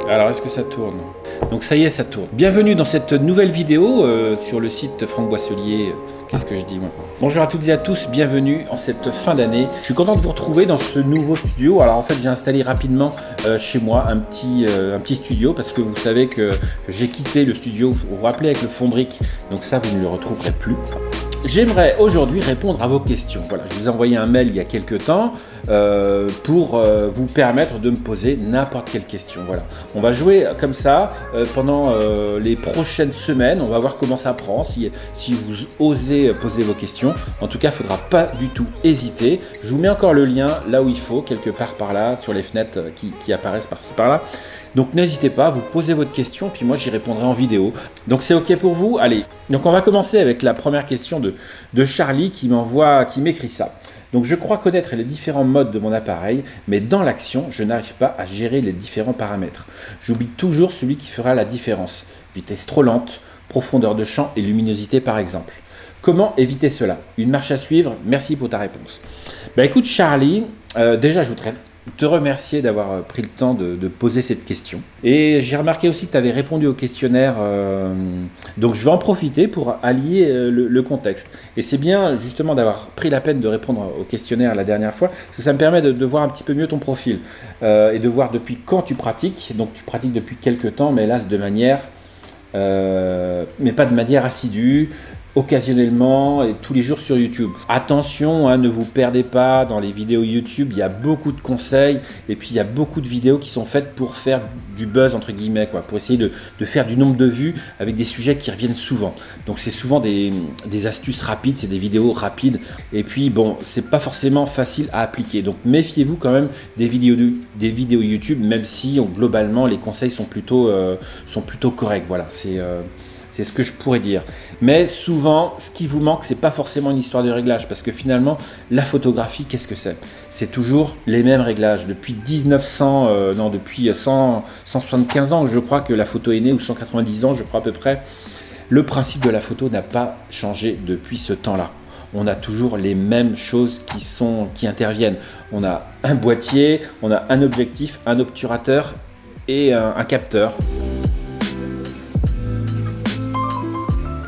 Alors, est-ce que ça tourne? Donc ça y est, ça tourne. Bienvenue dans cette nouvelle vidéo sur le site Franck Boisselier. Qu'est-ce que je dis moi? Bonjour à toutes et à tous, bienvenue en cette fin d'année. Je suis content de vous retrouver dans ce nouveau studio. Alors en fait, j'ai installé rapidement chez moi un petit studio parce que vous savez que j'ai quitté le studio, vous vous rappelez, avec le fond brique. Donc ça, vous ne le retrouverez plus. J'aimerais aujourd'hui répondre à vos questions. Voilà, je vous ai envoyé un mail il y a quelques temps pour vous permettre de me poser n'importe quelle question. Voilà, on va jouer comme ça pendant les prochaines semaines. On va voir comment ça prend, si vous osez poser vos questions. En tout cas, il ne faudra pas du tout hésiter. Je vous mets encore le lien là où il faut, quelque part par là, sur les fenêtres qui apparaissent par-ci par-là. Donc n'hésitez pas, vous posez votre question, puis moi j'y répondrai en vidéo. Donc c'est ok pour vous? Allez, donc on va commencer avec la première question de Charlie qui m'écrit ça. Donc je crois connaître les différents modes de mon appareil, mais dans l'action, je n'arrive pas à gérer les différents paramètres. J'oublie toujours celui qui fera la différence. Vitesse trop lente, profondeur de champ et luminosité par exemple. Comment éviter cela? Une marche à suivre? Merci pour ta réponse. Bah écoute Charlie, déjà je voudrais te remercier d'avoir pris le temps de poser cette question. Et j'ai remarqué aussi que tu avais répondu au questionnaire, donc je vais en profiter pour allier le contexte. Et c'est bien justement d'avoir pris la peine de répondre au questionnaire la dernière fois, parce que ça me permet de voir un petit peu mieux ton profil et de voir depuis quand tu pratiques. Donc tu pratiques depuis quelques temps, mais hélas de manière, mais pas de manière assidue, occasionnellement et tous les jours sur YouTube. Attention, hein, ne vous perdez pas dans les vidéos YouTube, il y a beaucoup de conseils et puis il y a beaucoup de vidéos qui sont faites pour faire du buzz entre guillemets, quoi, pour essayer de faire du nombre de vues avec des sujets qui reviennent souvent. Donc c'est souvent des astuces rapides, c'est des vidéos rapides et puis bon, c'est pas forcément facile à appliquer. Donc méfiez-vous quand même des vidéos YouTube, même si globalement les conseils sont plutôt corrects. Voilà, c'est ce que je pourrais dire. Mais souvent, ce qui vous manque, c'est pas forcément une histoire de réglage. Parce que finalement, la photographie, qu'est-ce que c'est? C'est toujours les mêmes réglages. Depuis 175 ans, je crois que la photo est née, ou 190 ans, je crois à peu près. Le principe de la photo n'a pas changé depuis ce temps-là. On a toujours les mêmes choses qui interviennent. On a un boîtier, on a un objectif, un obturateur et un capteur.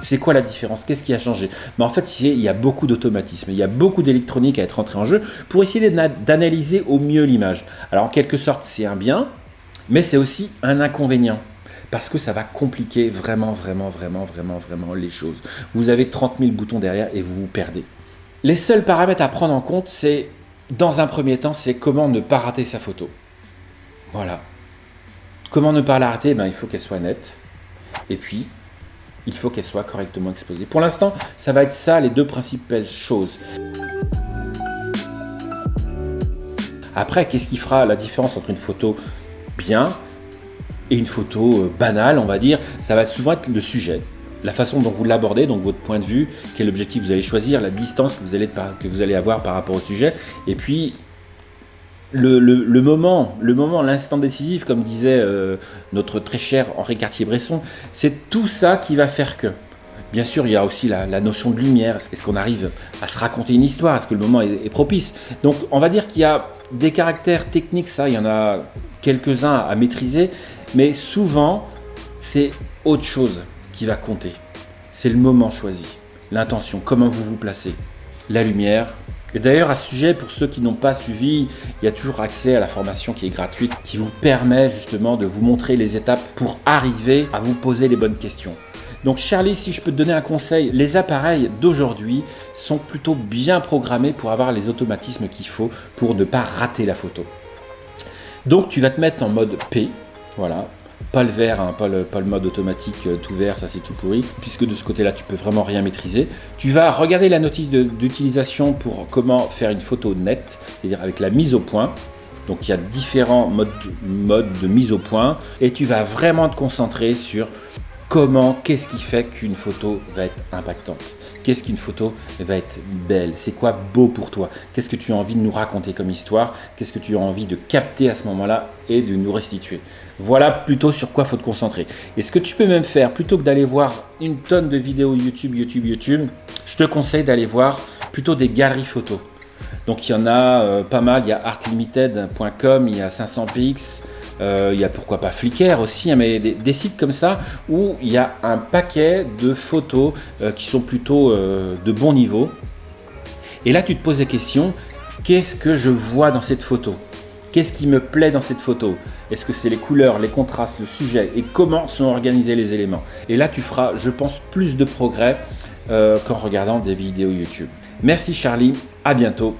C'est quoi la différence? Qu'est-ce qui a changé? Mais en fait, il y a beaucoup d'automatisme, il y a beaucoup d'électronique à être entrée en jeu pour essayer d'analyser au mieux l'image. Alors en quelque sorte, c'est un bien, mais c'est aussi un inconvénient. Parce que ça va compliquer vraiment les choses. Vous avez 30 000 boutons derrière et vous vous perdez. Les seuls paramètres à prendre en compte, c'est, dans un premier temps, c'est comment ne pas rater sa photo. Voilà. Comment ne pas la rater? Il faut qu'elle soit nette. Et puis, il faut qu'elle soit correctement exposée. Pour l'instant, ça va être ça les deux principales choses. Après, qu'est-ce qui fera la différence entre une photo bien et une photo banale, on va dire? Ça va souvent être le sujet, la façon dont vous l'abordez, donc votre point de vue, quel objectif vous allez choisir, la distance que vous allez avoir par rapport au sujet, et puis le moment, l'instant décisif, comme disait notre très cher Henri Cartier-Bresson, c'est tout ça qui va faire que. Bien sûr, il y a aussi la notion de lumière. Est-ce qu'on arrive à se raconter une histoire? Est-ce que le moment est propice? Donc, on va dire qu'il y a des caractères techniques, ça, il y en a quelques-uns à maîtriser, mais souvent, c'est autre chose qui va compter. C'est le moment choisi, l'intention, comment vous vous placez, la lumière. Et d'ailleurs, à ce sujet, pour ceux qui n'ont pas suivi, il y a toujours accès à la formation qui est gratuite, qui vous permet justement de vous montrer les étapes pour arriver à vous poser les bonnes questions. Donc Charlie, si je peux te donner un conseil, les appareils d'aujourd'hui sont plutôt bien programmés pour avoir les automatismes qu'il faut pour ne pas rater la photo. Donc tu vas te mettre en mode P, voilà. Pas le vert, hein, pas le mode automatique tout vert, ça c'est tout pourri, puisque de ce côté-là, tu peux vraiment rien maîtriser. Tu vas regarder la notice d'utilisation pour comment faire une photo nette, c'est-à-dire avec la mise au point. Donc il y a différents modes de mise au point, et tu vas vraiment te concentrer sur qu'est-ce qui fait qu'une photo va être impactante? Qu'est-ce qu'une photo va être belle? C'est quoi beau pour toi? Qu'est-ce que tu as envie de nous raconter comme histoire? Qu'est-ce que tu as envie de capter à ce moment-là et de nous restituer? Voilà plutôt sur quoi il faut te concentrer. Et ce que tu peux même faire, plutôt que d'aller voir une tonne de vidéos YouTube, je te conseille d'aller voir plutôt des galeries photos. Donc il y en a pas mal, il y a artlimited.com, il y a 500px, il y a pourquoi pas Flickr aussi, hein, mais des sites comme ça où il y a un paquet de photos qui sont plutôt de bon niveau. Et là, tu te poses la question, qu'est-ce que je vois dans cette photo? Qu'est-ce qui me plaît dans cette photo? Est-ce que c'est les couleurs, les contrastes, le sujet et comment sont organisés les éléments? Et là, tu feras, je pense, plus de progrès qu'en regardant des vidéos YouTube. Merci Charlie, à bientôt.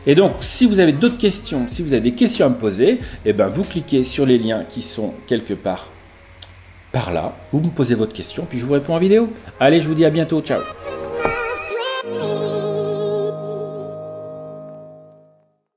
Et donc, si vous avez d'autres questions, si vous avez des questions à me poser, eh ben, vous cliquez sur les liens qui sont quelque part par là. Vous me posez votre question, puis je vous réponds en vidéo. Allez, je vous dis à bientôt, ciao.